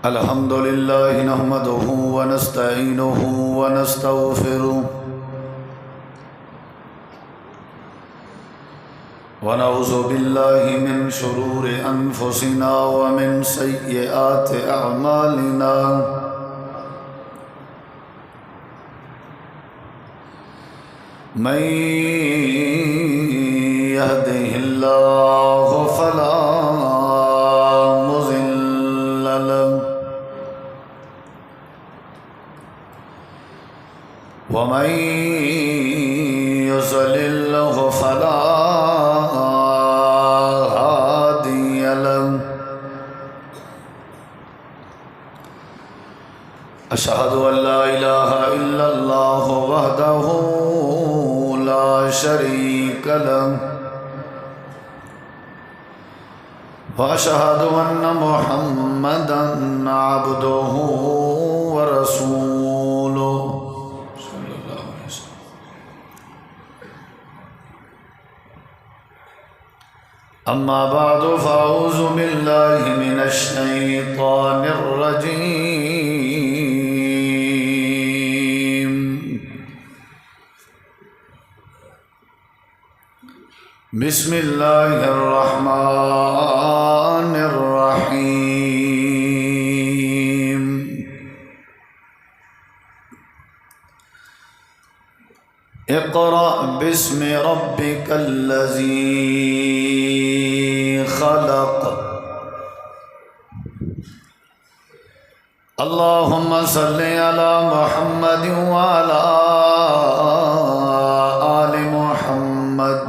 الحمد لله نحمده ونستعينه ونستغفره ونعوذ بالله من شرور أنفسنا ومن سيئات أعمالنا من يهده الله فلا مضل له ومن يضلل فلا هادي له أشهد أن لا إله إلا الله وحده لا شريك له وأشهد أن محمدا عبده ورسوله صلى الله عليه وسلم. أما بعد فأعوذ بالله من الشيطان الرجيم. بسم الله الرحمن الرحيم. اقرأ باسم ربك الذي خلق. اللهم صل على محمد وعلى آل محمد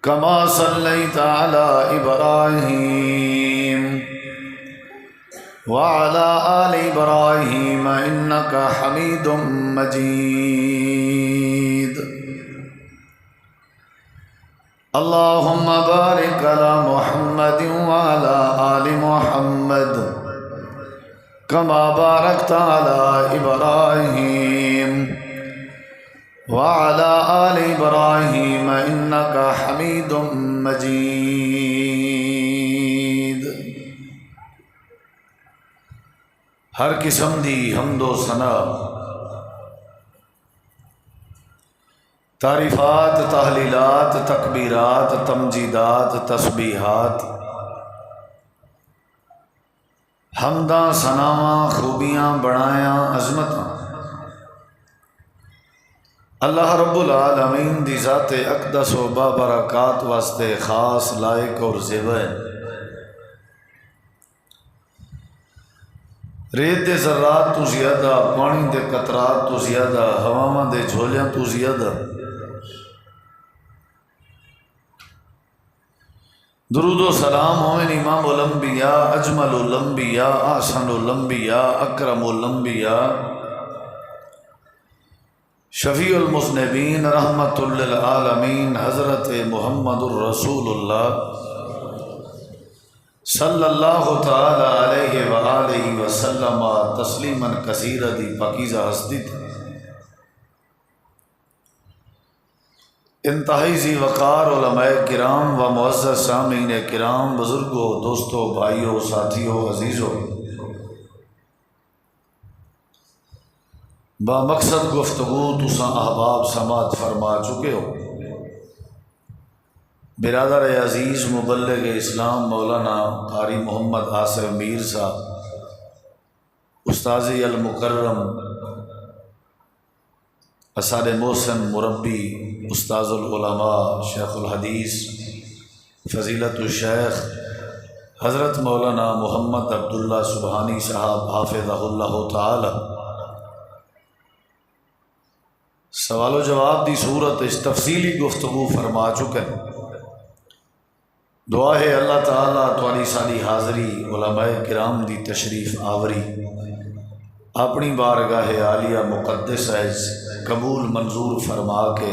كما صليت على إبراهيم وعلى آل إبراهيم إنك حميد مجيد. اللهم بارك على محمد وعلى آل محمد كما باركت على إبراهيم وعلى آل إبراهيم إنك حميد مجيد. ہر قسم دی حمد و ثنا، تعریفات، تحلیلات، تکبیرات، تمجیدات، تسبیحات، حمداں، ثناواں، خوبیاں، بڑایاں، عظمتاں اللہ رب العالمین دی ذات اقدس و بابرکات واسطے خاص، لائق اور زیبا ہے. ریت دے ذرات تو زیادہ، پانی دے قطرات تو زیادہ، ہواواں دے جھولیاں تو زیادہ درود و سلام ہوئے امام الانبیاء، اجمل الانبیاء، احسن الانبیاء، اکرم الانبیاء، شفیع المذنبین، رحمت للعالمین، حضرت محمد الرسول اللہ صلی اللہ تعالی علیہ وآلہ وسلم تسلیما کثیرا دی پاکیزہ ہستی تھی. انتہائی ذی وقار علماء کرام و معزز سامعین کرام، بزرگوں، دوستوں، بھائیوں، ساتھیوں، عزیزوں، با مقصد گفتگو تساں احباب سماعت فرما چکے ہو. برادر عزیز مبلغ اسلام مولانا قاری محمد آصف میر صاحب، استاذ المکرم، اساد محسن مربی، استاذ العلماء، شیخ الحدیث، فضیلت الشیخ حضرت مولانا محمد عبداللہ سبحانی صاحب حافظہ اللہ تعالی، سوال و جواب دی صورت اس تفصیلی گفتگو فرما چکے ہیں. دعا ہے اللہ تعالیٰ تواڈی ساری حاضری، علماء کرام دی تشریف آوری اپنی بارگاہ عالیہ مقدس ہے قبول منظور فرما کے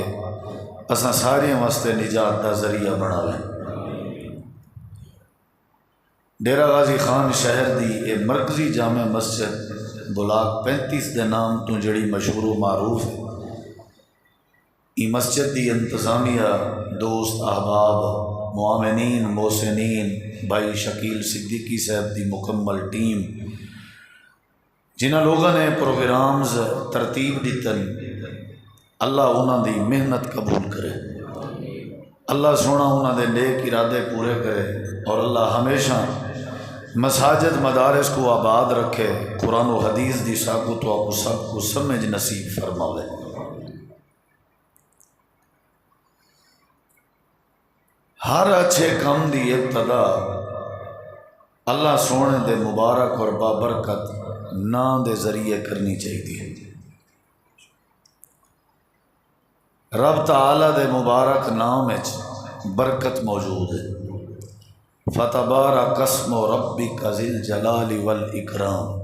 اساں سارے واسطے نجات دا ذریعہ بناویں. ڈیرہ غازی خان شہر دی اے مرکزی جامع مسجد بلاک 35 دے نام تو جڑی مشہور و معروف ہے، ای مسجد دی انتظامیہ، دوست، احباب معاونین محسنین بھائی شکیل صدیقی صاحب دی مکمل ٹیم جنہاں لوگوں نے پروگرامز ترتیب دیتن، اللہ انہاں دی محنت قبول کرے، اللہ سونا انہاں دے نیک ارادے پورے کرے، اور اللہ ہمیشہ مساجد مدارس کو آباد رکھے، قرآن و حدیث دی ساکو تو آپ سب کو سمجھ نصیب فرماوے۔ ہر اچھے کام دی ابتدا اللہ سونے دے مبارک اور بابرکت نام دے ذریعے کرنی چاہیے۔ رب تعالی دے مبارک نام وچ برکت موجود ہے۔ فتبارک اسم ربک ذی الجلال والاکرام،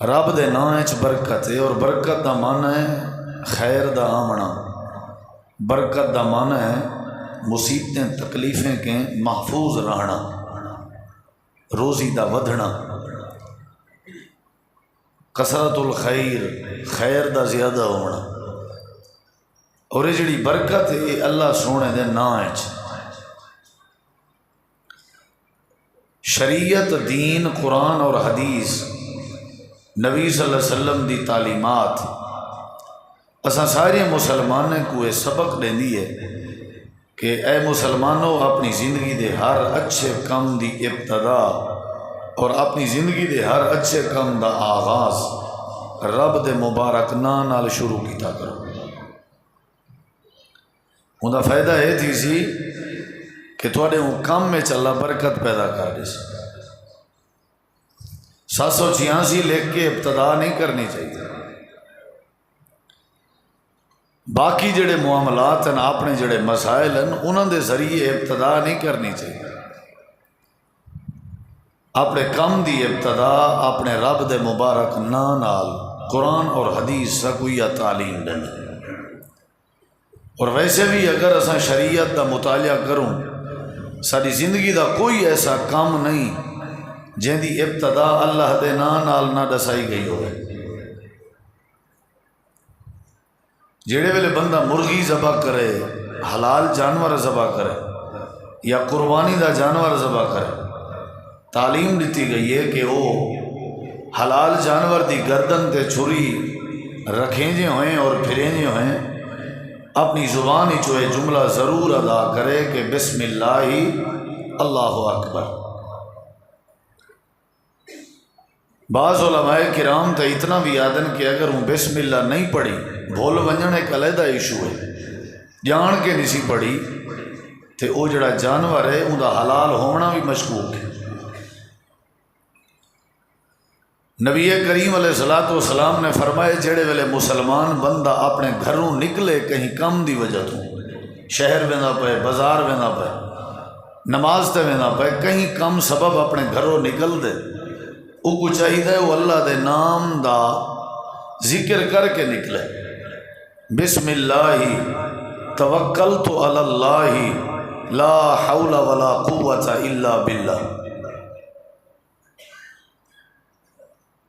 رب دے نام وچ برکت ہے، اور برکت دا معنی ہے خیر دا آمنا، برکت دا معنی ہے مصیبتیں تکلیفیں کے محفوظ رہنا، روزی دا ودھنا، کثرت الخیر، خیر دا زیادہ ہونا، اور یہ جڑی برکت ہے اللہ سونے دے نام وچ۔ شریعت، دین، قرآن اور حدیث، نبی صلی اللہ علیہ وسلم دی تعلیمات اساں سارے مسلمانوں کو یہ سبق دیندی ہے کہ اے مسلمانوں، اپنی زندگی دے ہر اچھے کام دی ابتدا اور اپنی زندگی دے ہر اچھے کام دا آغاز رب دے مبارک نام نال شروع کیتا کرو۔ ان دا فائدہ یہ تھی سی کہ تھوڑے وہ کام میں اللہ برکت پیدا کر دے سی۔ 786 لکھ کے ابتدا نہیں کرنی چاہیے۔ باقی جڑے معاملات ہیں، اپنے جڑے مسائل ہیں، انہوں دے ذریعے ابتدا نہیں کرنی چاہیے۔ اپنے کم دی ابتدا اپنے رب دے مبارک نام نال قرآن اور حدیث سکویا تعلیم دینا۔ اور ویسے بھی اگر اساں شریعت دا مطالعہ کروں، ساری زندگی دا کوئی ایسا کام نہیں جن دی ابتدا اللہ دے نام نال نہ دسائی گئی ہوئے۔ جڑے ویلے بندہ مرغی ذبح کرے، حلال جانور ذبح کرے یا قربانی دا جانور ذبح کرے، تعلیم دیتی گئی ہے کہ وہ حلال جانور دی گردن تے چھری رکھیں جے ہوئیں اور پھریں جے ہوئیں، اپنی زبان ہی چوئے جملہ ضرور ادا کرے کہ بسم اللہ اللہ اکبر۔ بعض علماء کرام تو اتنا بھی یادن کہ اگر وہ بسم اللہ نہیں پڑھی، بھول ونجن ایک علیحدہ ایشو ہے، جان کے نہیں سی پڑھی تو وہ جڑا جانور ہے ان دا حلال ہونا بھی مشکوک ہے۔ نبی کریم علیہ السلام نے فرمائے جڑے ویلے مسلمان بندہ اپنے گھروں نکلے کہیں کم دی وجہ تو، شہر وینا پے، بازار وینا پے، نماز تے وینا پے، کہیں کم سبب اپنے گھروں نکل دے، او کو چاہیے وہ اللہ دے نام دا ذکر کر کے نکلے۔ بسم اللہ توکلت علی اللہ لا حول ولا قوت الا باللہ۔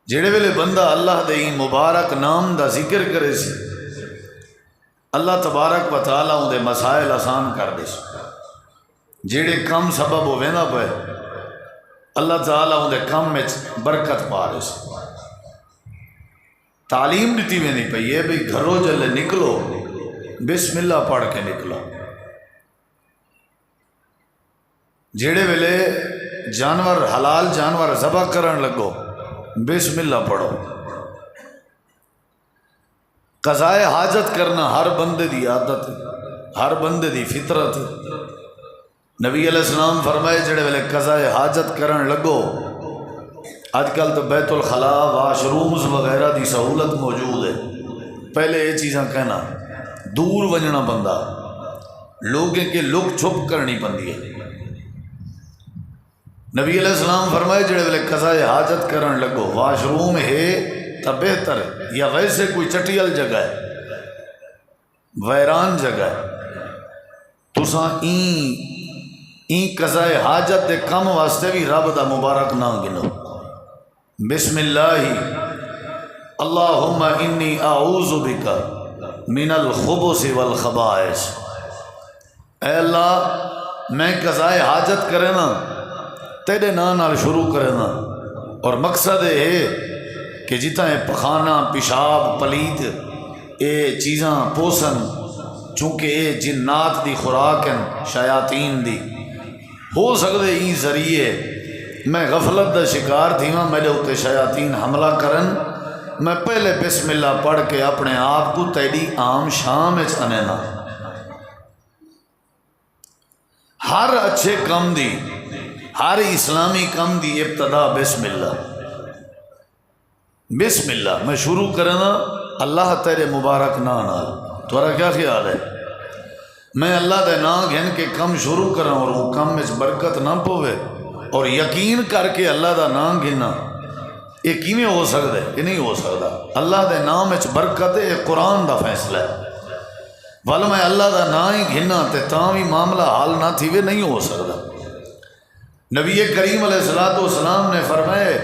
جڑے ویلے بندہ اللہ دے مبارک نام دا ذکر کرے سی، اللہ تبارک و تعالی ان دے مسائل آسان کر دے سی۔ جڑے کم سبب ہوئے نا پہ اللہ تعالیٰ ان دے کم میں برکت پا رہے سی۔ تعلیم دیتی میں نہیں پئی ہے بھئی گھروں جلے نکلو بسم اللہ پڑھ کے نکلو۔ جڑے ویلے جانور حلال جانور ذبح کرن لگو بسم اللہ پڑھو۔ قضائے حاجت کرنا ہر بندے دی عادت ہے، ہر بندے دی فطرت ہے۔ نبی علیہ السلام فرمائے جڑے ویلے قضائے حاجت کرن لگو، آج کل تو بیت الخلاء واش رومز وغیرہ دی سہولت موجود ہے، پہلے یہ چیزاں کہنا دور ونجنا بندہ، لوگیں کے لک چھپ کرنی پندی ہے۔ نبی علیہ السلام فرمائے جڑے ویلے قضائے حاجت کرن لگو، واش روم ہے تا بہتر ہے، یا ویسے کوئی چٹیل جگہ ہے، ویران جگہ ہے، تساں این قضائے حاجت دے کم واسطے بھی رب دا مبارک نہ گنو۔ بسم اللہ اللہم انی اعوذ بک من الخبث والخبائث۔ اے اللہ میں قضائے حاجت کرے نا تیرے نام نال شروع کرے نا، اور مقصد ہے کہ جتنا پخانہ پیشاب پلیت اے چیزاں پوسن، چونکہ اے جنات دی خوراک ہیں شیاطین دی، ہو سکتے این ذریعے میں غفلت دا شکار تھی ہاں، میرے اتنے شیاطین حملہ کرن، میں پہلے بسم اللہ پڑھ کے اپنے آپ کو تیری عام شام انے نا۔ ہر اچھے کم دی، ہر اسلامی کم دی ابتدا بسم اللہ، بسم اللہ میں شروع کرنا اللہ تیرے مبارک نا نال۔ تھوڑا کیا خیال ہے؟ میں اللہ دے نا گھن کے کم شروع کرا اور وہ کم میں برکت نہ پوے، اور یقین کر کے اللہ دا نا گھنا، یہ کیویں ہو سکتا ہے؟ یہ نہیں ہو سکتا۔ اللہ دے نام وچ برکت ہے، یہ قرآن دا فیصلہ ہے۔ ول میں اللہ دا نا ہی گھنا تے تاں بھی معاملہ حل نہ تھی وے، نہیں ہو سکتا۔ نبی کریم علیہ السلام نے فرمائے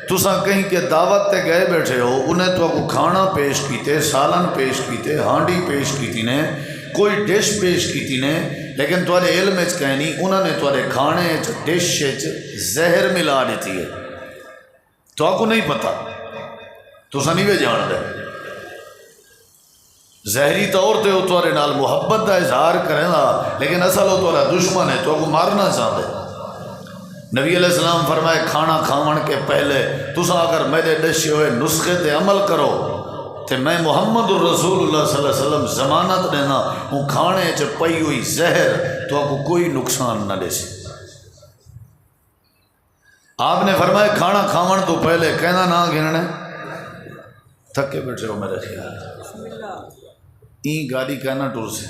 تساں کہیں کے دعوت تے گئے بیٹھے ہو، انہیں تو کو کھانا پیش کیتے، سالن پیش کیتے، ہانڈی پیش کیتی نے، کوئی ڈش پیش کیتی نے، لیکن تھوڑے علم وچ کہیں نہیں، انہوں نے تھوڑے کھانے ڈش زہر ملا دیتی ہے، تو آپ کو نہیں پتا، تساں نہیں وے جان دے، زہری طور تے وہ تھوڑے نال محبت دا اظہار کریں گا، لیکن اصل وہ تھوڑا دشمن ہے، تو آپ کو مارنا چاہتے۔ نبی علیہ السلام فرمائے کھانا کھاون کے پہلے تساں اگر میرے دسے ہوئے نسخے تے عمل کرو تے میں محمد الرسول اللہ صلی اللہ علیہ وسلم ضمانت دینا وہ کھانے چ پئی ہوئی زہر تو آپ کو کوئی نقصان نہ دے سی۔ آپ نے فرمائے کھانا کھاون تو پہلے کہنا نہ گھننے، تھکے بیٹھے ہو میرے خیال این گاڑی کہنا ٹر سے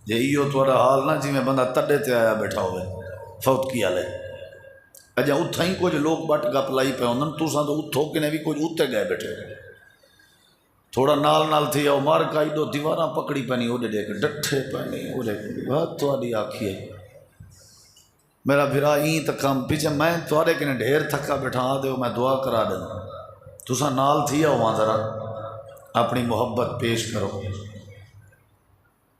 جے ایو تھوڑا حال نہ جی میں بندہ تڈے تے آیا بیٹھا ہوئے فوت کیا لے اجا اتھا ہی کچھ لوگ بٹ گپ لائی پہ ہوں تساں تو اتھو کے نے بھی کچھ اتنے گئے بیٹھے تھوڑا نال نال تھی آؤ مار کا ایڈو دیواراں پکڑی پینی اوڈے ڈے کے ڈٹھے پینی اوڈے بات تھوڑی آکھی ہے میرا بھرا این تکام پیچھے میں تھوڑے کے نے ڈھیر تھکا بیٹھا آ دیو میں دعا کرا دینا تساں نال تھی آؤ وہاں ذرا اپنی محبت پیش کرو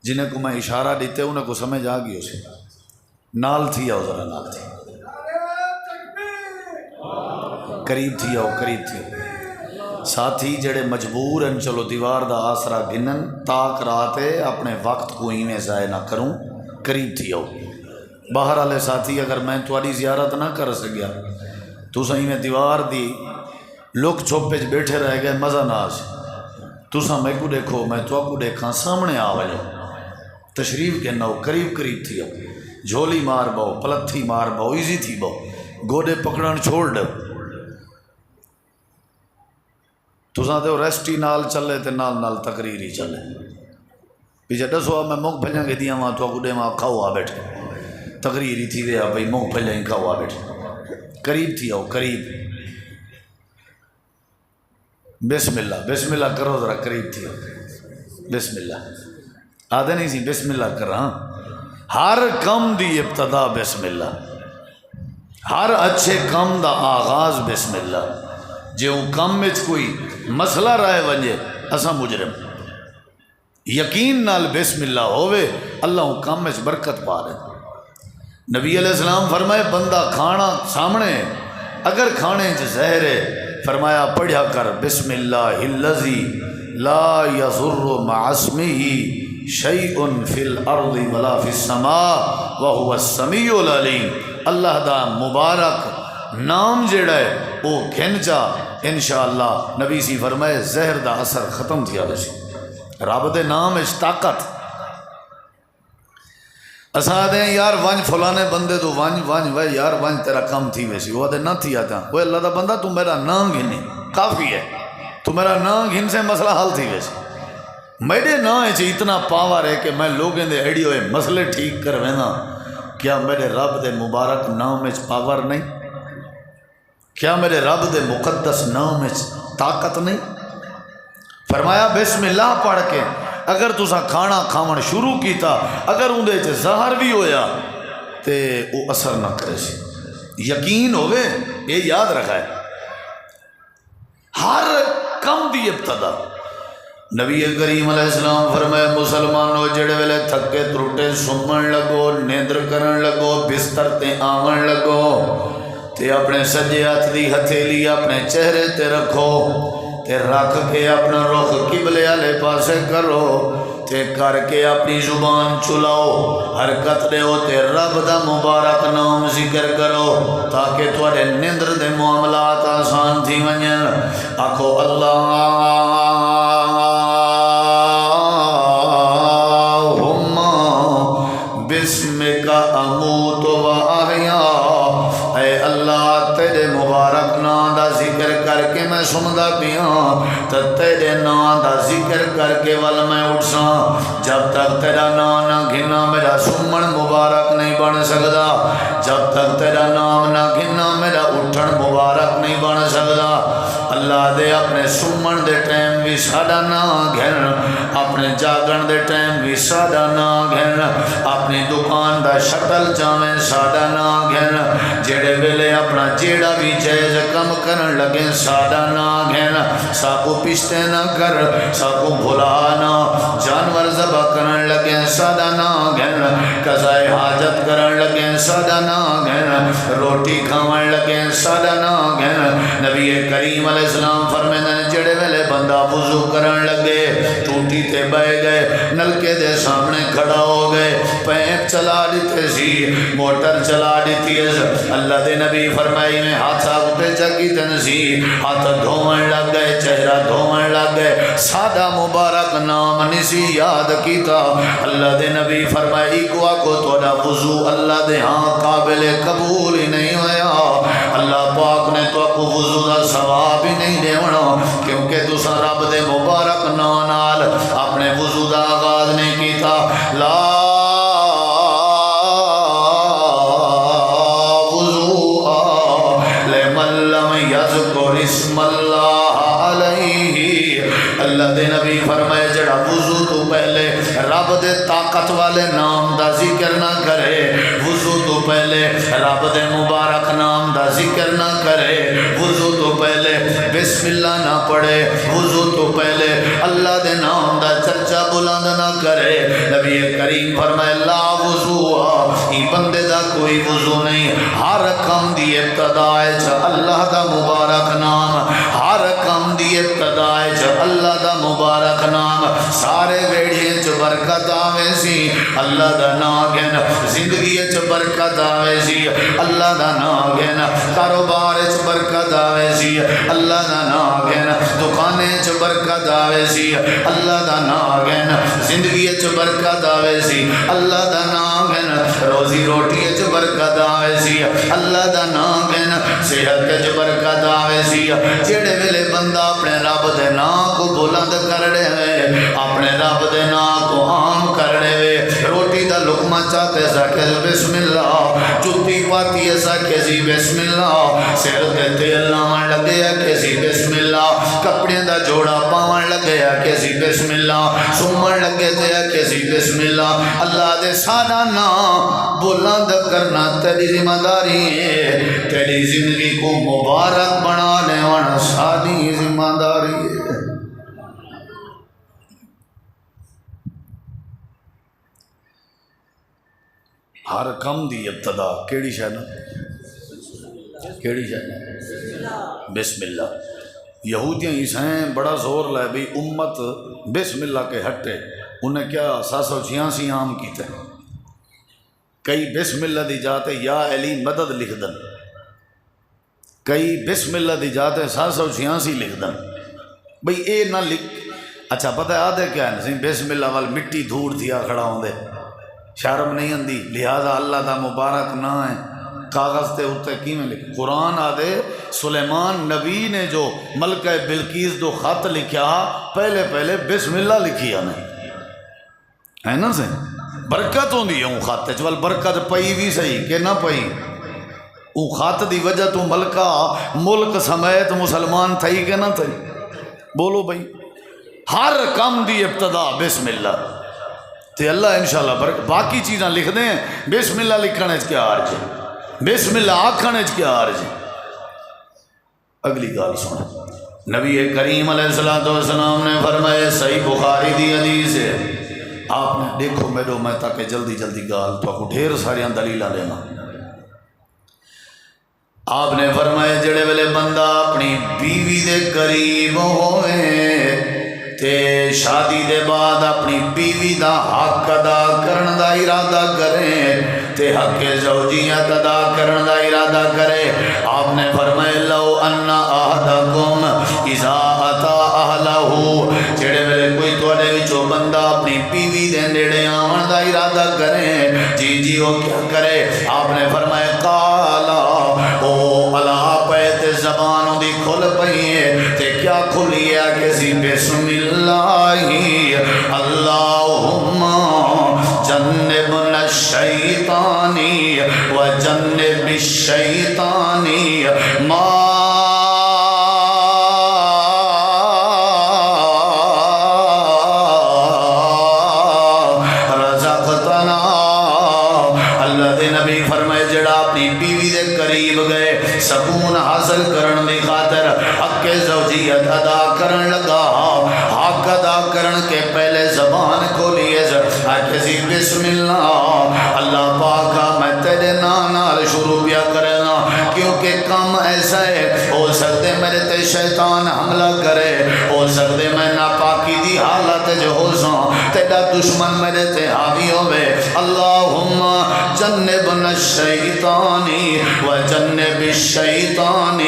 جنہیں کو میں اشارہ دیتے انہیں کو سمجھ آ گئی اسے نال تھی آؤ ذرا نال تھی قریب تھی آؤ قریب تھی ساتھی جڑے مجبور ہیں چلو دیوار دا آسرا گنن تاک راتے اپنے وقت کو ہی میں ضائع نہ کروں قریب تھی آؤ باہر والے ساتھی اگر میں تھوڑی زیارت نہ کر سکیا تو صحیح میں دیوار دی لوگ چھوپے بیٹھے رہ گئے مزہ نہ آج تساں میں کو دیکھو میں تو کو دیکھاں سامنے آ وجو تشریف کے نو قریب قریب تھی آؤ جھولی مار باؤ پلتھی مار باؤ ایزی تھی باؤ گوڈے پکڑن چھوڑ دو تساں تو ریسٹی نال چلے تے نال نال تقریر ہی چلے پیچھے دسو میں موک بھجاں کے دیاں وہاں تو گڈے وہاں کھاؤ آ بیٹھے تقریر ہی تھی رہا بھائی موک بھجاں ہی کھاؤ آ بیٹھے قریب تھی آؤ قریب بسم اللہ کرو ذرا قریب تھی آؤ بسم اللہ آدھے نہیں سی بسم اللہ کر رہا ہر کم دی ابتدا بسم اللہ ہر اچھے کم دا آغاز بسم اللہ جے وہ کم میں کوئی مسئلہ رائے ونجے اسا مجرم یقین نال بسم اللہ ہوئے اللہ وہ کم میں برکت پا رہے نبی علیہ السلام فرمائے بندہ کھانا سامنے اگر کھانے زہر ہے فرمایا پڑھیا کر بسم اللہ الذی لا یضر مع اسمہ شیء فی الارض ولا فی السماء وہو السمیع العلیم اللہ دا مبارک نام جڑا ہے وہ کھنچا انشاءاللہ نبی سی فرمائے زہر دا اثر ختم تھی آدھے سی رب دے نام اس طاقت اسا دیں یار ونج فلانے بندے تو ونج وے یار ونج تیرا کم تھی ویسی وہ دے نہ تھی آتا وہ اللہ دا بندہ تو میرا نام گھنی کافی ہے تو میرا نام گھن سے مسئلہ حل تھی ویسی میرے نام ہے اتنا پاور ہے کہ میں لوگوں دے ایڈی ہوئے مسئلے ٹھیک کر وینا کیا میرے رب دے مبارک نام میں پاور نہیں کیا میرے رب دے مقدس نام میں طاقت نہیں فرمایا بسم اللہ پڑھ کے اگر تسا کھانا کھاون شروع کیتا اگر اندے چ زہر بھی ہویا تے وہ اثر نہ کرے سی یقین ہوئے یہ یاد رکھا ہے ہر کم دی ابتدا نبی کریم علیہ السلام فرمائے مسلمانوں جڑے ویلے تھکے ترٹے سمن لگو نیندر کرن لگو بستر تے آون لگو تے اپنے سجے ہاتھ دی ہتھیلی اپنے چہرے تے رکھو تے رکھ کے اپنا رخ قبلے والے پاسے کرو تے کر کے اپنی زبان چلاؤ حرکت دیو تے رب دا مبارک نام ذکر کرو تاکہ تھوڑے نیندر دے معاملات آسان تھی ونجن آکھو اللہم بسمک اموت و احیا، اے اللہ تیرے مبارک نام دا ذکر کر کے میں سمدہ پیاں تو تیرے نام دا ذکر کر کے ول میں اٹھساں، جب تک تیرا نام نہ گھنا میرا سمن مبارک نہیں بن سکتا، جب تک تیرا نام نہ گھنا میرا اٹھن مبارک نہیں بن سکتا۔ اللہ دے اپنے سمن دے ٹائم بھی ساڈا نام گھن، اپنے جاگن دے ٹائم بھی ساڈا نام گھن، اپنی دکان دا شٹل چاویں ساڈا نام گھن، جڑے ویلے اپنا جیڑا بھی جائز کم کرن لگے ساڈا نام گھن، ساکو پشتے نہ کر ساکو بھلا نہ، جانور ذبح کرن لگے ساڈا نام گھن، قضائے حاجت کرن لگے ساڈا نام گھن، روٹی کھاون لگے ساڈا نام گھن۔ نبی کریم علیہ السلام فرمائے جڑے ویلے بندہ وضو کرن لگے ٹوٹی تے بہ گئے نلکے دے سامنے کھڑا ہو گئے پیپ چلا دیتے سی موٹر چلا دیتی ہے، اللہ دے نبی فرمائی میں ہاتھ آگتے چکی تن سی ہاتھ دھومن لگ گئے چہرہ دھومن لگ گئے سادہ مبارک نام نسی یاد کیتا، اللہ دے نبی فرمائی کو آکو توڑا وضو اللہ دے ہاں قابل قبول ہی نہیں ہویا، اللہ پاک نے تو کو وضو دا ثواب ہی نہیں دیونا کیونکہ تو سا رب دے مبارک نال اپنے وضو دا آغاز نہیں کیتا۔ لا وضوء لمن لم یذکر اسم اللہ علیہ، اللہ دے نبی فرمائے جڑا وضو تو پہلے رب دے طاقت والے نام دا ذکر نہ کرے، وضو تو پہلے رب دے مبارک نام دا ذکر نہ کرے، وضو تو پہلے بسم اللہ نہ پڑھے، وضو تو پہلے اللہ دے نام دا چرچا بلند نہ کرے، نبی کریم فرمائے لا وضو، ای بندے دا کوئی وضو نہیں، ہر کم دی ابتدا ہے اللہ دا مبارک نام، ہر کم دی ابتدا ہے اللہ دا مبارک نام، سارے ویڑھیں چ برکت آوے سی اللہ دا نام گھن، زندگی چ برکت آوے سی اللہ دا نام گھن، کاروبار چ برکت آوے سی اللہ دا نام گھن، دکانے چ برکت آوے سی اللہ دا نام گھن، زندگی چ برکت آوے سی اللہ دا نام گھن، روزی روٹی چ برکت آوے سی اللہ دا نام گھن، صحت چ برکت آوے سی، جڑے ویلے بندہ اپنے رب دے نام کو بلند کر دے اپنے رب دے نام کو عام کر دے، روٹی دا لقمہ چاہتے سا کہ بسم اللہ، جتی پاتی ایسا کہ سی بسم اللہ، سر دے تیل لاون لگے کہ سی بسم اللہ، کپڑے دا جوڑا پاون لگے کہ سی بسم اللہ، سمن لگے تے کہ سی بسم اللہ، اللہ دے سادہ نام بلند کرنا تیری ذمہ داری ہے، تیری زندگی کو مبارک بنانے والا ساری ذمہ داری ہے۔ ہر کم دی ابتدا کیڑی شے نا، کیڑی شے بسم اللہ۔ یہودیاں عیسائیں بڑا زور لائے بھی امت بسم اللہ کے ہٹے، انہیں کیا 786 عام کیتے ہیں، کئی بسم اللہ دی جاتے یا علی مدد لکھ دن، کئی بسم اللہ دی جاتے 786 لکھ دن، بھئی اے نہ لکھ، اچھا پتہ آدھے کیا ہے بسم اللہ وال مٹی دھوڑ دیا کھڑا ہوں دے، شرم نہیں اندی، لہذا اللہ دا مبارک نہ ہے کاغذ تے ہوتے کی میں لکھ، قرآن آدھے سلیمان نبی نے جو ملکہ بلقیس دو خط لکھیا پہلے پہلے بسم اللہ لکھی آنے ہے نا سے برکت ہوں دی ہوں خط چوال برکت پئی بھی صحیح کہ نہ پئی، او خط دی وجہ تو ملکہ ملک سمیت مسلمان تھئی کہ نہ تھئی، بولو بھئی ہر کم دی ابتدا بسم اللہ، تے اللہ انشاءاللہ باقی چیزاں لکھ دیں، بسم اللہ لکھنے کیا عرض ہے، بسم اللہ آکھنے کیا عرض ہے۔ اگلی گال سن، نبی کریم علیہ السلام نے فرمایا، صحیح بخاری دی حدیث ہے، آپ نے دیکھو میرو میں تاکہ جلدی جلدی گال تو کو ڈھیر ساریاں دلیلاں دینا۔ آپ نے فرمایا جڑے ویلے بندہ اپنی بیوی دے قریب ہوئے تے شادی دے بعد اپنی بیوی دا حق ادا کرن دا ارادہ کرے تے حق زوجیت ادا کرن دا ارادہ کرے، آپ نے فرمایا لو ان احدکم اذا اتا اہلہ، جڑے ویلے کوئی تواڈے وچوں بندہ اپنی بیوی دے نیڑے آون دا ارادہ کرے، جی وہ کیا کرے؟ آپ نے فرمایا قالا او اللہ پہ زبان دی کھل پئی ہے تے کیا کھلی ہے کہ سی بسم اللہ اللہم جنبنا الشیطان وجنب الشیطان ما رزقتنا۔ اللہ دے نبی فرمائے جڑا اپنی بیوی دے قریب گئے سکون حاصل کرن دی خاطر حق زوجیت ادا کرن لگا، حق ادا کرن کے پہلے زبان کھولیے کسی بسم اللہ، اللہ پاکا میں تیرے نال شروع بیا کرنا، کیونکہ کم ایسا ہے ہو سکتے میرے تے شیطان حملہ کرے، ہو سکتے میں ناپاکی دی حالت جو ہو ساں تیرا دشمن میرے تے حاوی ہوئے، اللہم جنبنا الشیطان وجنب الشیطان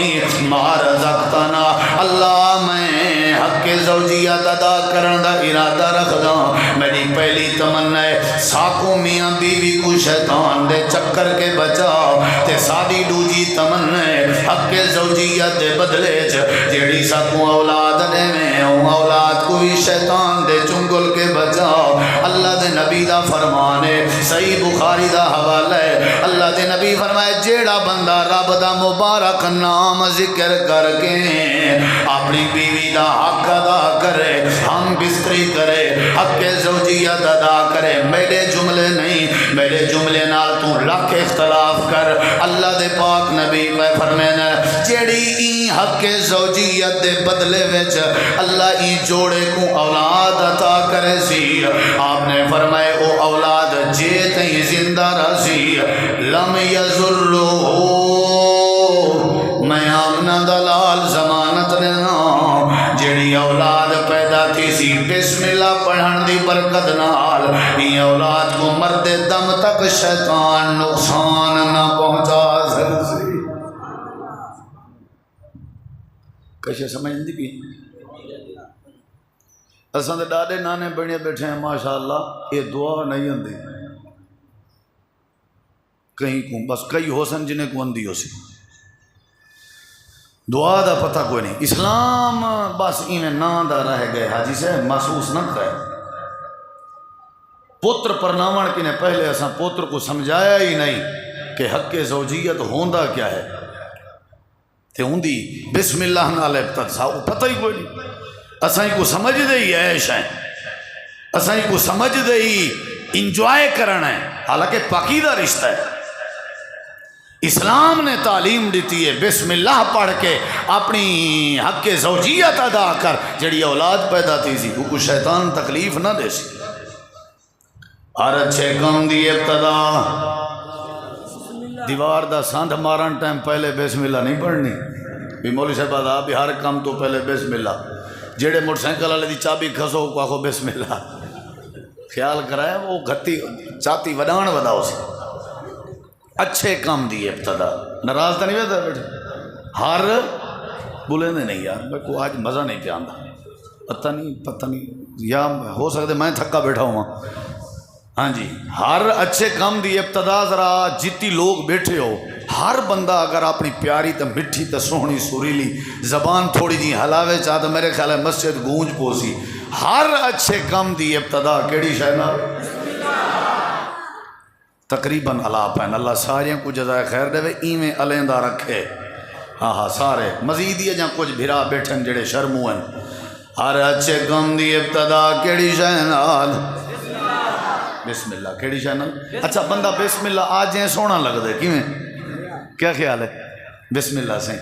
ما رزقتنا۔ اللہ میں حق زوجیت ادا کرن دا ارادہ رکھدا، میری پہلی تمنا ہے ساکو میاں بیوی کو شیطان دے چکر کے بچاؤ، تے ساری دوجی تمنا ہے حق زوجیت دے بدلے جیڑی ساکو اولاد دے میں اولاد کو بھی شیطان دے چنگل کے بچاؤ۔ اللہ دے نبی دا فرمان ہے، صحیح بخاری دا حوالہ ہے، اللہ دے نبی فرمائے جیڑا بندہ رب دا مبارک نام ذکر کر کے اپنی بیوی دا حق ادا کرے، ہم بستری کرے، حق زوجیت ادا کرے، میرے جملے نہیں، میرے جملے نال تو لاکھ اختلاف کر، اللہ دے پاک نبی میں فرمانا جیڑی این حق زوجیت دے بدلے وچ اللہ این جوڑے کو اولاد عطا کرے سی، آپ نے فرمائے او اولاد جے تہیں زندہ رسی لم یزرو، میں آمنہ دلال ضمانت دینا جیڑی اولاد پیدا تھی سی بسم اللہ پڑھن دی برکت نال، یہ اولاد کو مرد دم تک شیطان نقصان نہ پہنچا سکتی۔ کشے سمجھ دی بھی اساں دے ڈاڈے نانے بڑے بیٹھے ہیں ماشاءاللہ، یہ دعا نہیں ہوندی کہیں کو، بس کئی ہو سن جنہیں کو اندھی ہو سی، دعا دا پتہ کوئی نہیں، اسلام بس انہیں نام دا رہ گئے، حاجی سے محسوس نہ کرے، پتر پرناون کی نے پہلے اساں پتر کو سمجھایا ہی نہیں کہ حق زوجیت ہوندا کیا ہے، تے ہوندی بسم اللہ نال ابتدا، وہ پتہ ہی کوئی نہیں، اساں کو سمجھ دے ہی عیش ہے، اساں کو سمجھ دے ہی انجوائے کرنا ہے، حالانکہ پاکیزہ رشتہ ہے۔ اسلام نے تعلیم دیتی ہے بسم اللہ پڑھ کے اپنی حق زوجیت ادا کر، جڑی اولاد پیدا تھی سی کو شیطان تکلیف نہ دے سی۔ ہر اچھے کام دی ابتدا، دیوار دا ساندھ مارن ٹائم پہلے بسم اللہ نہیں پڑھنی، بھی مولوی صاحب آدھا بھی ہر کام تو پہلے بسم اللہ، جڑے موٹر سائیکل والے دی چابی کھسو کو آخو بسم اللہ، خیال کرائے وہ گھتی چاتی وڈان وداؤ سی، اچھے کام دی ابتدا، ناراض تو نہیں ہوتا بیٹھے، ہر بولے نہیں یار میں کو آج مزہ نہیں پہ آندا، پتہ نہیں یا ہو سکتے میں تھکا بیٹھا ہوں، ہاں جی، ہر اچھے کام دی ابتدا ذرا جتی لوگ بیٹھے ہو، ہر بندہ اگر اپنی پیاری تو مٹھی تو سوہنی سریلی زبان تھوڑی جی ہلاوے چاہ تو میرے خیال ہے مسجد گونج پوسی، ہر اچھے کام دی ابتدا کیڑی شہنا تقریباً اللہ پہن، اللہ ساریاں کو جزائے خیر دے ایویں علیندہ رکھے، ہاں سارے مزید ہی جہاں کچھ بھرا بیٹھن جڑے شرمو ہیں، ہر اچھے کام دی ابتدا کیڑی شہنال بسم اللہ، کیڑی شہنال، اچھا بندہ بسم اللہ آج جائیں سونا لگ دے کیویں، کیا خیال ہے بسم اللہ سے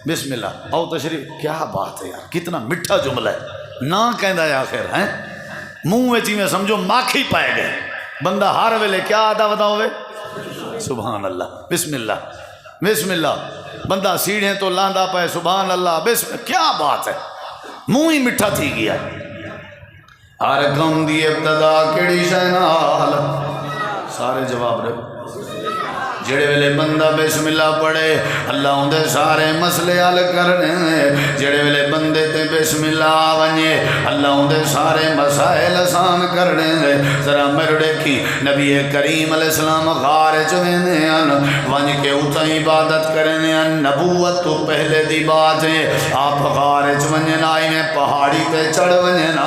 بسم اللہ آؤ تشریف. کیا بات ہے یار، کتنا میٹھا جملہ ہے. نہ کہندا ہے آخر ہیں منہ وچ میں سمجھو ماکھی پائے گئے. بندہ ہر ویلے کیا آدھا ودا ہوئے سبحان اللہ بسم اللہ بسم اللہ. بندہ سیڑھیں تو لاندا پائے سبحان اللہ بسم. کیا بات ہے، منہ ہی میٹھا تھی گیا. ہر کم دی ابتدا کیڑی شے نال؟ سارے جواب دے. جڑے ویلے بندہ بسم اللہ پڑھے اللہ اندے سارے مسئلے حل کرنے. جڑے ویلے بندے تے بسم اللہ ونجے اللہ اندے سارے مسائل آسان کرنے. ذرا میرے دیکھی نبی کریم علیہ السلام غار چ ویندے ہن ونج کے اتھا عبادت کرنے ہن. نبوت تو پہلے دی بات ہے. آپ غار چ ونجن آئی میں پہاڑی تے چڑھ ونجن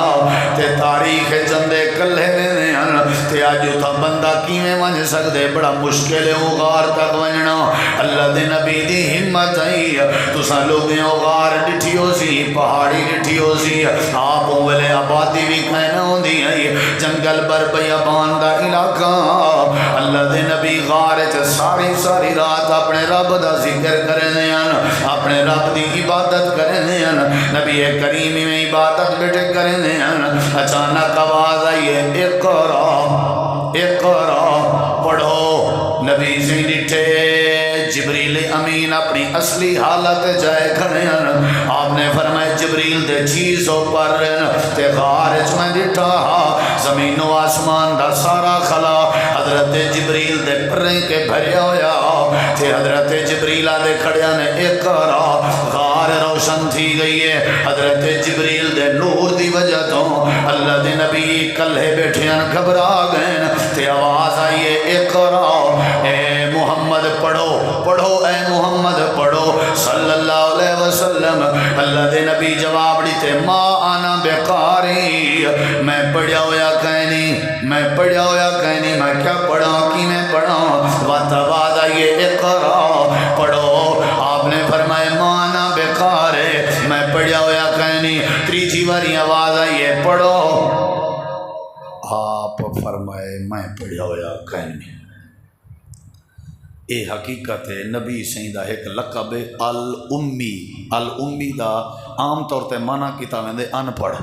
تے تاریخ چندے کلے ویندے ہن تے اج اتھا بندہ کیویں ونج سکدے؟ بڑا مشکل ہے وہ غار تک ونجنا. اللہ دے نبی دی ہمت آئی. تساں لوگیں او غار ڈٹھی ہو سی، پہاڑی ڈٹھی ہو سی. آپ ویلے آبادی بھی کہنا ہوندی ہے جنگل بر بیابان دا علاقہ. اللہ دے نبی غار چ ساری رات اپنے رب دا ذکر کرنے ہیں، اپنے رب دی عبادت کرنے ہیں. نبی کریم میں عبادت بیٹھے کرنے ہیں. اچانک آواز آئی ہے اقرا اقرا پڑھو. نبی سے ڈٹھے جبریل امین اپنی اصلی حالت جائے کھڑے ہیں. آپ نے فرمایا جبریل دے چیزوں پر تے غار چ میں ڈٹھا زمین و آسمان دا سارا خلا حضرت جبریل دے پریں کے بھریا ہویا تے حضرت جبریل دے کھڑیا نے اقرا. غار روشن تھی گئی ہے حضرت جبریل دے نور دی وجہ تو. اللہ دے نبی کلے بیٹھے ہیں گھبرا گئے تے آواز آئی ہے اقرا اے محمد پڑھو پڑھو اے محمد پڑھو صلی اللہ علیہ وسلم. اللہ دے نبی جواب دیتے ما انا بقاری. میں پڑھیا ہویا کہنی میں پڑھیا ہویا کہنی میں کیا پڑھا کی میں پڑھا. وقت بعد آئیے اقرا پڑھو. آپ نے فرمائے ما انا بقاری میں پڑھیا ہویا کہنی. تیسری باری آواز آئیے پڑھو. آپ فرمائے میں پڑھیا ہویا کہنی. اے حقیقت ہے نبی سائیں دا ایک لقب ہے الامی. الامی دا عام طور تے مانا کیتا ویندے ان پڑھ.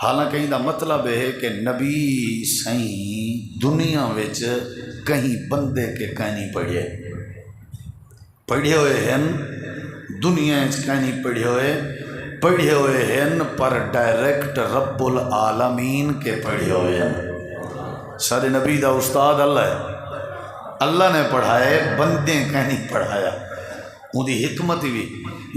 حالانکہ ان دا مطلب ہے کہ نبی سائیں دنیا وچ کہیں بندے کے کہیں پڑھے پڑھے ہوئے ہیں دنیا وچ کہیں پڑھے ہوئے ہیں پر ڈائریکٹ رب العالمین کے پڑھے ہوئے ہیں. سارے نبی دا استاد اللہ ہے. اللہ نے پڑھائے بندے کہیں پڑھایا. ان دی حکمت بھی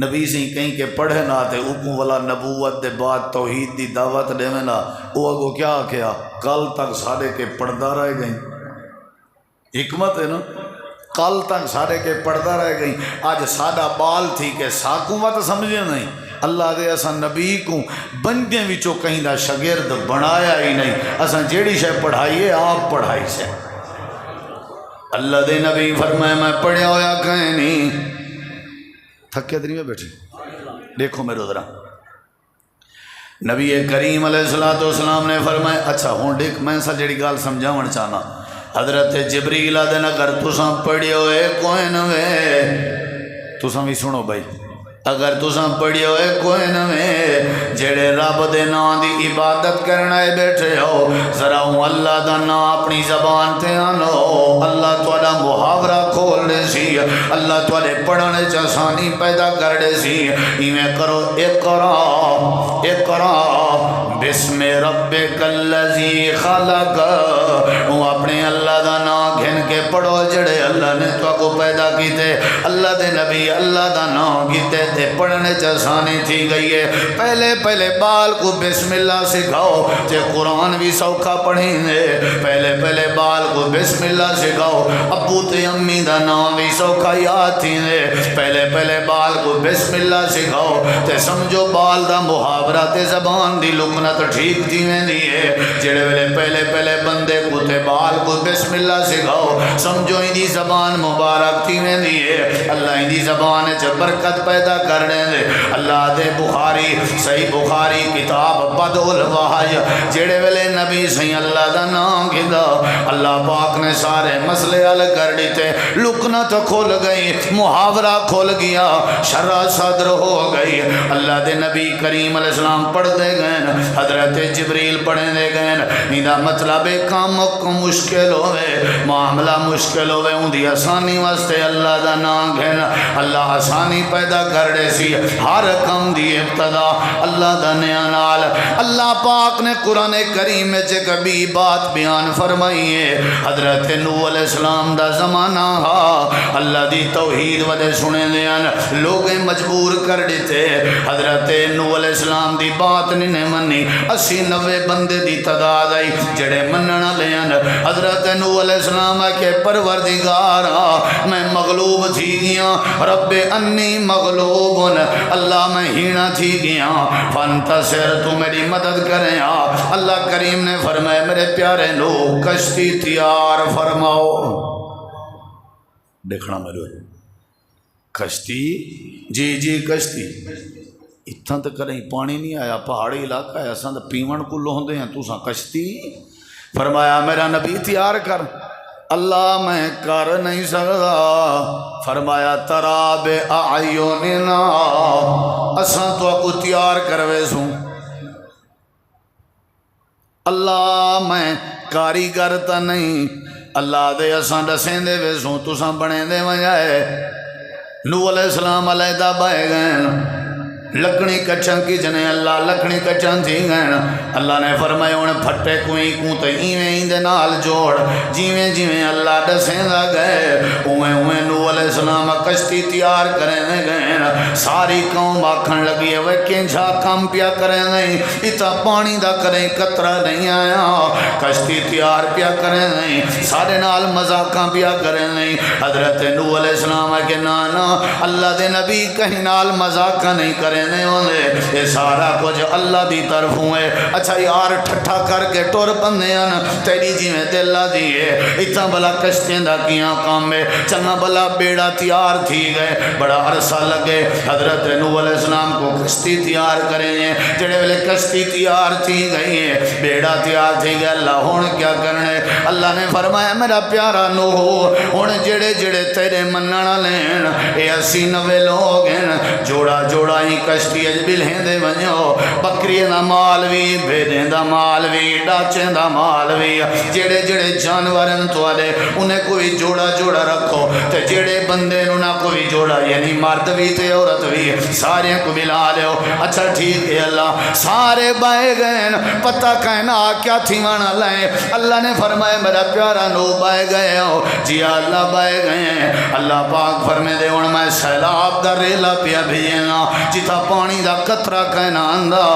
نبی سے کہیں کہ پڑھے نہ تے اوپوں والا نبوت دے بعد توحید دی دعوت دے میں نہ وہ اگو کیا کیا کل تک سارے کے پڑھدا رہ گئیں. حکمت ہے نا کل تک سارے کے پڑھدا رہ گئیں. آج سادہ بال تھی کہ ساکوں مت سمجھے نہیں. اللہ دے اساں نبی کو بندے وچوں کہیں دا شاگرد بنایا ہی نہیں. اساں جیڑی شے پڑھائیے آپ پڑھائی سے. اللہ دے نبی فرمائے میں پڑھیا ہویا کہیں نہیں. تھکے دنی میں بیٹھے دیکھو میرے ذرا نبی کریم علیہ السلام نے فرمائے اچھا ہوں دیکھ میں سا جڑی گال سمجھاون چاہنا. حضرت جبریل دن اگر تساں پڑھے ہوئے کوئی نوے تساں بھی سنو بھائی اگر تساں پڑھے ہوئے کوئی نوے جڑے رب دے نام دی عبادت کرنا ہے بیٹھے ہو ذرا ہوں اللہ دا نام اپنی زبان تے آنو. اللہ تواڈا محاورہ کھول دے سی. اللہ تواڈے پڑھنے چ آسانی پیدا کر دے سی. ایویں کرو اقرا اقرا بسم ربک الذی خلق. وہ اپنے اللہ دا نام گھن کے پڑھو جڑے اللہ نے تو کو پیدا کیتے. اللہ دے نبی اللہ دا نام کیتے تے پڑھنے چ آسانی تھی گئی ہے. پہلے بال کو بسم اللہ سکھاؤ تے قرآن بھی سوکھا پڑھیں گے. پہلے بال کو بسم اللہ سکھاؤ ابو تے امی دا نام بھی سوکھا یاد تھی گے. پہلے بال کو بسم اللہ سکھاؤ تے سمجھو بال دا محاورہ تے زبان دی لکنت ٹھیک تھی ویندی ہے. جڑے ویلے پہلے بندے کو تے بال کو بسم اللہ سکھاؤ سمجھو ان دی زبان مبارک تھی ویندی ہے. اللہ ان دی زبان چ برکت پیدا کرنے دے. اللہ دے بخاری صحیح بخاری کتاب بدء الوحی جڑے ویلے نبی صحیح اللہ دا نام گھدا اللہ پاک نے سارے مسئلے حل کر دیتے. لکنت کھل گئی، محاورہ کھل گیا، شرح صدر ہو گئی۔ اللہ دے نبی کریم علیہ السلام پڑھ دے گئے، حضرت جبریل پڑھیں دے گئے، میرا مطلب ہے کام کو مشکل ہوئے، معاملہ مشکل ہوئے، ان دی آسانی واسطے اللہ دا نام گھن، اللہ آسانی پیدا کر دے سی، ہر کام دی ابتدا اللہ دا نال۔ اللہ پاک نے قرآن کریم میں کبھی بات بیان فرمائی ہے، حضرت نوح علیہ السلام دا زمانہ ہا، اللہ دی توحید ودے سنے دیان، لوگ مجبور کر دیتے، حضرت نوح علیہ السلام دی بات نہیں منی، 80-90 بندے دی تعداد آئی جڑے مننا لیان۔ حضرت نوح علیہ السلام کے پروردگارا میں مغلوب تھی گیا، رب انی مغلوبن، اللہ میں ہینا تھی گیا، فانتصر تو میری مدد کریں۔ اللہ کریم نے فرمایا میرے پیارے لوگ کشتی تیار فرماؤ۔ دیکھنا میرے کشتی، جی کشتی اتنا تو کریں پانی نہیں آیا، پہاڑی علاقہ ہے، اساں تو پیون کو لوندے ہیں، تو ساں کشتی۔ فرمایا میرا نبی تیار کر۔ اللہ میں کر نہیں سکتا۔ فرمایا تراب اعیننا، اساں تو کو تیار کروے سوں۔ اللہ میں کاریگر تا نہیں، اللہ دے اساں دسیں دے وے سوں، تساں بنے دے وجائے۔ نوح علیہ السلام علیحدہ بائے گئے، لکڑی کچھاں کی جنے اللہ لکڑی کچھاں تھی گئے۔ اللہ نے فرمایا انہیں پھٹے کوئی کو تے ایویں ایندے نال جوڑ، جیویں جیویں اللہ دسیں دا گئے اویں نوح علیہ السلام کشتی تیار کریں گئے۔ ساری قوم آکھن لگی ہے وہ کنجھا کام پیا کریں نہیں، اتا پانی دا کریں قطرہ نہیں آیا، کشتی تیار پیا کریں نہیں، سارے نال مذاقاں پیا کریں نہیں۔ حضرت نوح علیہ السلام کہ نانا اللہ دے نبی کہیں نال مذاقاں نہیں کریں نہیں ہوندے، یہ سارا کچھ اللہ دی طرف ہوئے۔ اچھا یار ٹھٹھا کر کے ٹور بندے ہیں تیری جی میں دلہ دیئے، اتنا بلا کشتیں دا کیاں کام میں چلنا بلا بیڑا تیار تھی گئے، بڑا عرصہ لگے۔ حضرت نوح علیہ السلام کو کشتی تیار کریں ہیں، جڑے والے کشتی تیار تھی گئی ہیں، بیڑا تیار تھی گئے۔ اللہ ہون کیا کرنے؟ اللہ نے فرمایا میرا پیارا نوح ہون جڑے جڑے تیرے مننا لین، اے 80-90 لوگ ہیں، جوڑا جوڑا ہی کشتی اجبل ہیں دے ونیو، بکری دا مال بھی، بھیدیں دا مال بھی، ڈاچیں دا مال بھی، جڑے جڑے جانورن تو آلے انہیں کوئی جوڑا جوڑا رکھو، تے جڑے بندے نہ کوئی جوڑا، یعنی مرد بھی تے عورت بھی، سارے کو ملا لیو۔ اچھا ٹھیک ہے اللہ، سارے بائے گئے، پتہ کہنا کیا تھی مانا لائیں۔ اللہ نے فرمایا میرا پیارا نو بائے گئے ہو، جی اللہ بائے گئے ہیں۔ اللہ پاک فرمے دے ان میں سیلاب دا ریلا پیا بھیجنا، جتا پانی دا قطرہ کہنا اندھا،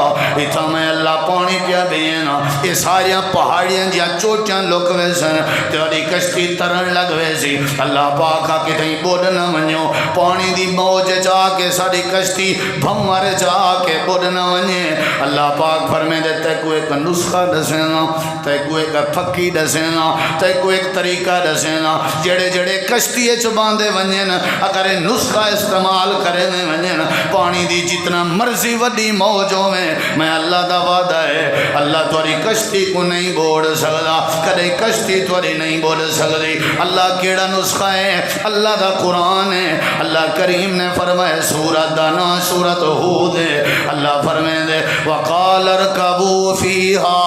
اتھا میں اللہ پانی پیا بھیجنا۔ یہ ساریاں پہاڑیاں جیا چوٹیاں لکوے سن، تیاری کشتی ترن لگوے سی۔ اللہ پاک آکے تہیں بودنا منیو، پانی دی موج چاہ کے ساری کشتی بھمور چاہ کے بودنا منیے۔ اللہ پاک فرمے دے تے کوئی ایک نسخہ دسینا، تے کوئی ایک پھکی دسینا، تے کوئی ایک طریقہ دسینا، جڑے جڑے کشتی چباندے ونین، اگر نسخہ استعمال کرنے ونین، پانی دی جتنا مرضی وڈی موجوں میں اللہ دا وعدہ ہے، اللہ توری کشتی کو نہیں بوڑ سکتا، کدے کشتی توری نہیں بوڑ سکتی۔ اللہ کیڑا نسخہ ہے؟ اللہ دا قرآن ہے۔ اللہ کریم نے فرمائے سورت دانا سورت ہود ہے، اللہ فرمائے دے وَقَالَ ارْكَبُوا فِيهَا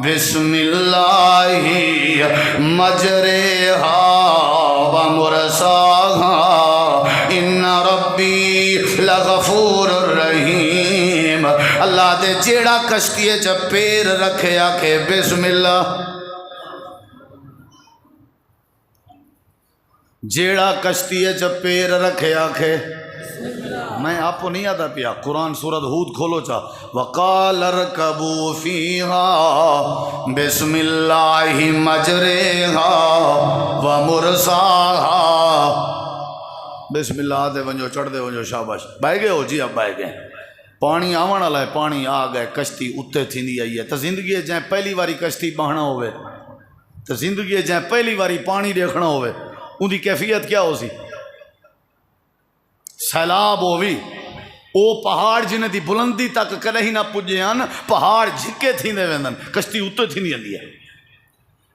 بسم اللہ مجریہا ومرساہا ان ربی لغفور الرحیم۔ اللہ دے جیڑا کشتی چا پیر رکھے آکے بسم اللہ، جیڑا کشتی چا پیر رکھے آکے، میں آپ کو نہیں آتا پیا، قرآن سورت ہود کھولو چا وَقَالَ ارْكَبُوا فِيهَا بِسْمِ اللَّهِ مَجْرِهَا وَمُرْسَاهَا۔ بسم اللہ دے ونجو چڑھ دے ونجو شاباش، بائے گئے ہو جی اب بائے گئے، پانی آوان والا ہے، پانی آ گئے، کشتی اتے تھی نہیں آئی ہے۔ تو زندگی جائیں پہلی واری کشتی بہنا ہوئے، تو زندگی جائیں پہلی واری پانی دیکھنا ہوئے، ان دی کیفیت کیا ہو سی؟ سیلاب ہوئی، او پہاڑ جنہیں دی بلندی تک کدے ہی نہ پجے ہیں، پہاڑ جھکے تھی دے ویندن، کشتی اتے تھی نہیں آندی ہے۔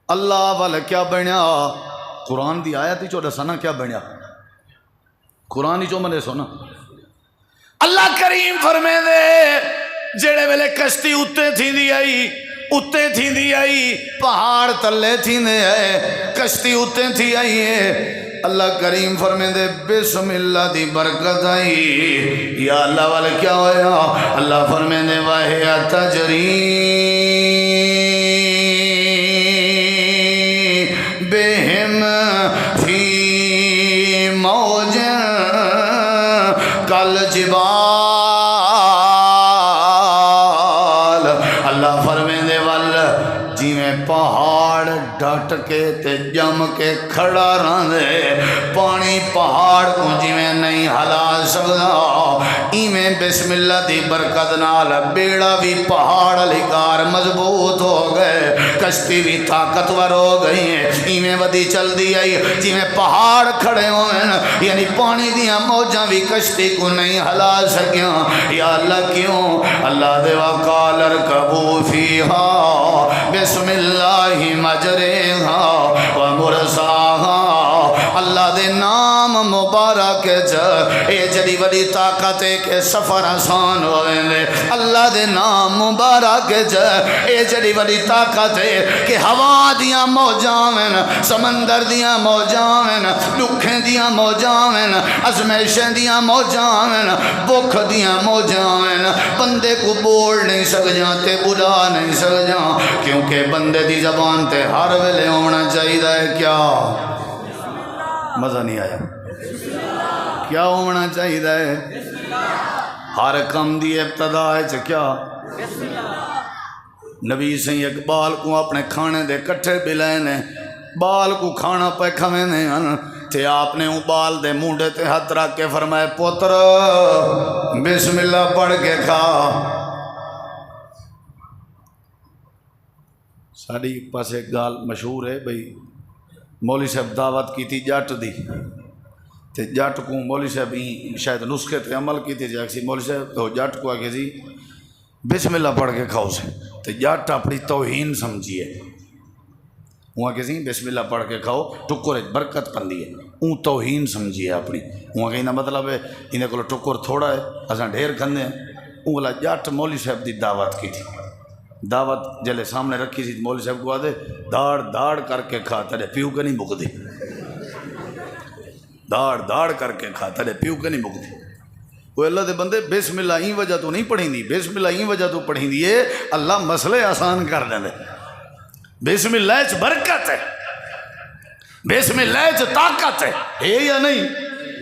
اللہ وال کیا بنیا قرآن دی آیت ہی چو دسنا کیا بنیا قرآن ہی چو منے سونا اللہ کریم فرمے دے جڑے ویلے کشتی اتے تھی دی آئی اتے تھی دی آئی پہاڑ تلے تھی دے آئے کشتی اتے تھی آئی ہے اللہ کریم فرمے دے بسم اللہ دی برکت آئی یا اللہ والے کیا ہویا اللہ فرمے دے وَهِيَ تَجْرِي بِهِمْ فِي مَوْجٍ كَالْجِبَالِ اللہ فرمے دے جی میں پہاڑ ڈٹ کے تے جم کے کھڑا رہن دے پانی پہاڑ کو جی میں نہیں ہلا سکتا ایویں بسم اللہ دی برکت نال بیڑا بھی پہاڑ لکار مضبوط ہو گئے کشتی بھی طاقتور ہو گئی ہیں ایویں ودی چل دی آئی جی میں پہاڑ کھڑے ہوئے یعنی پانی دیاں موجاں بھی کشتی کو نہیں ہلا سکیاں یا اللہ کیوں اللہ دے وقال ارکبوا فیہا بسم اللہ مجریہا و مرساہا اللہ دے نام مبارک اے جڑی وڈی طاقت ہے کہ سفر آسان ہوئے دے اللہ دے نام مبارک اے جڑی وڈی طاقت ہے کہ ہوا دیاں موجاں سمندر دیاں موجاں دکھیں دیاں موجاں ازمیشیں دیاں موجاں بکھ دیاں موجاں بندے کو بول نہیں سک جاتے بلا نہیں سک جا کیونکہ بندے دی زبان تے ہر ویلے ہونا چاہیے ہے کیا مزہ نہیں آیا کیا ہونا چاہیے ہے ہر کم دی ابتدا ہے کیا نبی سی اقبال کو اپنے کھانے دے کٹھے بلائے نے بال کو کھانا پہ کھویں نے تے آپ نے بال دے مونڈے تے ہاتھ رکھ کے فرمائے پتر بسم اللہ پڑھ کے کھا ساڑی پاس ایک گال مشہور ہے بھئی مولوی صاحب دعوت کی تھی جٹ دی تے جٹ کو مولوی صاحب شاید نسخے تے عمل کی تھی جاکسی مولوی صاحب تو جٹ کو آگے جی بسم اللہ پڑھ کے کھاؤ سے تے جٹ اپنی توہین سمجھیے وہاں کہ سی بسم اللہ پڑھ کے کھاؤ ٹکر برکت پندی ہے اون توہین سمجھیے اپنی وہاں کہ مطلب ہے انہیں کو ٹکر تھوڑا ہے اساں ڈھیر کھندے ہیں اون والا جٹ مولوی صاحب دی دعوت کی تھی دعوت جلے سامنے رکھی سی مولوی صاحب کو آدھے داڑ داڑ کر کے کھا تیرے پیو کے نہیں بک دی داڑ داڑ کر کے کھا تیرے پیو کے نہیں بک دی وہ اللہ دے بندے بسم اللہ ہی وجہ تو نہیں پڑھیں دی بسم اللہ ہی وجہ تو پڑھیں دی اللہ مسئلے آسان کر دیں دے بسم اللہ چ برکت ہے بسم اللہ چ طاقت ہے یا نہیں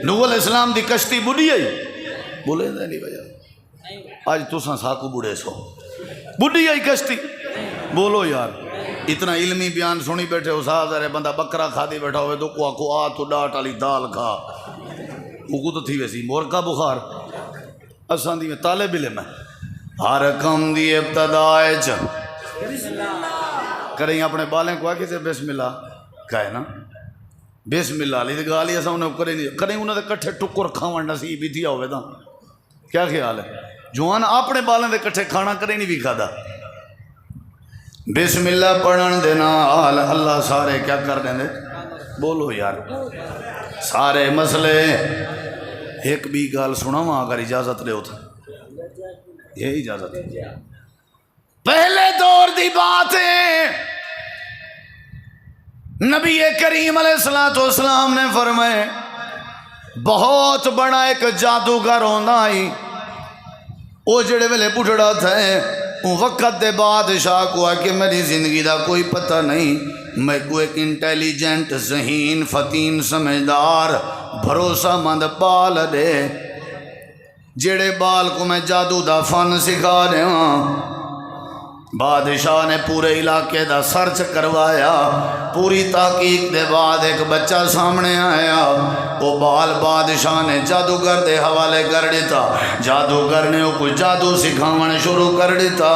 نوح علیہ السلام دی کشتی بڑھی آئی بولے دے نہیں بھائی آج تو ساکو بڑھے سو بڑھی آئی کشتی بولو یار اتنا علمی بیان سنی بیٹھے استاد ارے بندہ بکرا کھا دی بیٹھا ہوئے تو کو آ تو ڈاٹ والی دال کھا وہ تو تھی ویسی مور کا بخار اساں دی میں طالب علم ہے ہر کم دی ابتدا کریں اپنے بالیں کو آکے سے بسم اللہ کہے نا بسم اللہ علی گالی ایسا انہیں کریں انہیں کٹھے ٹکر کھاون نصیب ہی دیا ہوئے دا کیا خیال ہے جوان اپنے بالیں دے کٹھے کھانا کریں نہیں بھی کھادا بسم اللہ پڑھن دینا اللہ سارے کیا کر دیں دے بولو یار سارے مسئلے ایک بھی گال سنا وہاں اگر اجازت لے ہوتا یہ اجازت ہے پہلے دور دی بات ہے نبی کریم علیہ السلام نے فرمائے بہت بڑا ایک جادوگر ہونا ہی وہ جڑے ویلے بڑھڑا تھا وقت دے بادشاہ کو کہ میری زندگی دا کوئی پتہ نہیں میں کو ایک انٹیلیجنٹ ذہین فتین سمجھدار بھروسہ مند بال دے جڑے بال کو میں جادو دا فن سکھا دے بادشاہ نے پورے علاقے دا سرچ کروایا پوری تحقیق دے بعد ایک بچہ سامنے آیا وہ بال بادشاہ نے جادوگر دے حوالے کر دیتا جادوگر نے وہ کچھ جادو سکھاون شروع کر دیتا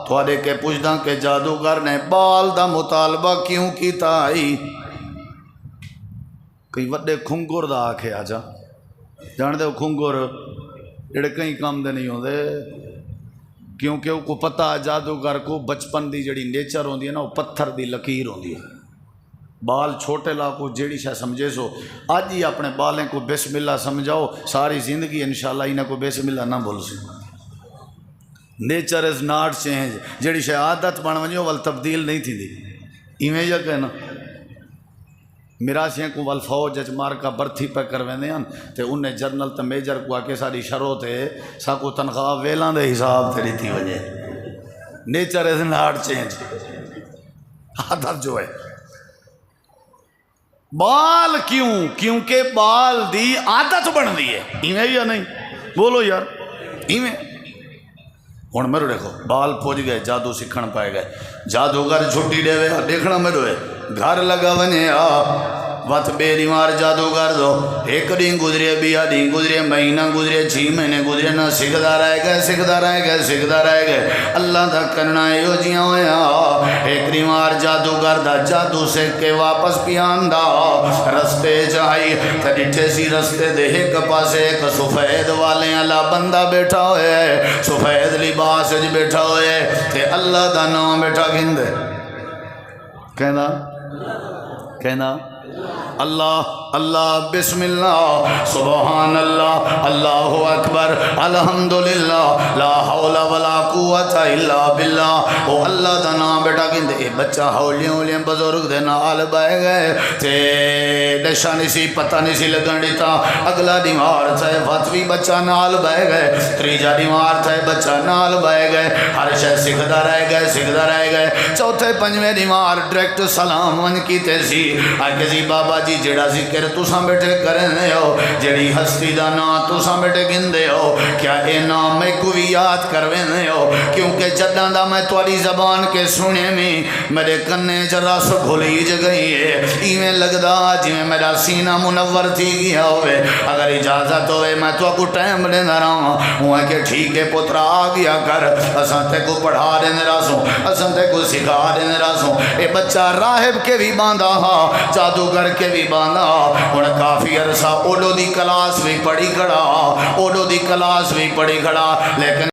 تھوڑے کے پوچھدا کہ جادوگر نے بال دا مطالبہ کیوں کیتا آئی کئی وڈے کھنگر دا آکھے آجا جان دے کھنگر جڑے کئی کام دے نہیں ہوندے کیونکہ وہ کو پتہ جادوگر کو بچپن دی جڑی نیچر ہوندی ہے نا وہ پتھر دی لکیر ہوندی ہے. بال چھوٹے لا کو جیڑی شاہ سمجھے سو اج ہی اپنے بالیں کو بسم اللہ سمجھاؤ ساری زندگی انشاءاللہ انہیں کو بسم اللہ نہ بول سی. Nature is not change. جیڑی شاہ عادت بن ونجو ول تبدیل نہیں تھی دی ایویں یا کہنا میراسیاں کو ول فوج اچ مار کا برتھی پہ کرویندے ہیں تے انہیں جرنل تے میجر کو آکے ساری شروع تے ساکو تنخواہ ویلان دے حساب تے دیتی وجہ. Nature is not change. عادت جو ہے بال کیونکہ بال دی عادت بن دی ہے. ایویں یا نہیں بولو یار ایویں. ہوں میرے دیکھو بال پوج گئے جادو سیکھن پائے گئے. جادوگر چھٹی دے وے دیکھنا میرے گھر لگا ونے وت بے بیمار جادوگر دو ایک دن گزرے بیا دن گزرے مہینہ گزرے 6 مہینے گزرے نہ سیکھدا رہ گئے. اللہ دا کرنا ایو جیاں ہویا ایک بیمار جادوگر دا جادو سیکھ کے واپس پیاندا رستے جائی تے ڈٹھے سی رستے دے ایک پاسے ایک سفید والے والا بندہ بیٹھا ہوئے سفید لباس وچ بیٹھا ہوئے تے اللہ دا نام بیٹھا گھندے کہنا اللہ اللہ بسم اللہ سبحان اللہ اللہ اکبر الحمدللہ لا حول ولا قوت الا باللہ. او اللہ دا نام بیٹا گھندے اے بچہ ہولیاں بزرگ دے نال بہ گئے تے نشا نہیں سی پتہ نہیں سی لگن دیتا. اگلا بیمار تھے فتوی بچہ نال بہ گئے. تیجا بیمار تھے بچہ نال بہ گئے. ہر شے سیکھدا رہ گئے. چوتھے پنجویں بیمار ڈائریکٹ سلام ون کیتے سی آگے سی بابا جی جڑا ذکر تساں بیٹھے کرنے ہو جڑی ہستی دا نام تساں بیٹھے گندے ہو کیا اے نام میں کو بھی یاد کرویندے ہو کیونکہ جداں دا میں تواڈی زبان کے سنے میں میرے کنے چ رس گھلی گئی ہے. ایویں لگدا جویں میرا سینہ منور تھی گیا ہوئے. اگر اجازت ہوئے میں تو کو ٹائم دیندا رہاں ہوں کہ ٹھیک ہے پترا آ گیا کر اساں تے کو پڑھا دیندے راسوں اساں تے کو سکھا دیندے راسوں. اے بچہ راہب کے بھی باندھا ہا جادوگر کے بھی باندھا. ہن کافی عرصہ اوڈو دی کلاس بھی پڑھی کھڑا لیکن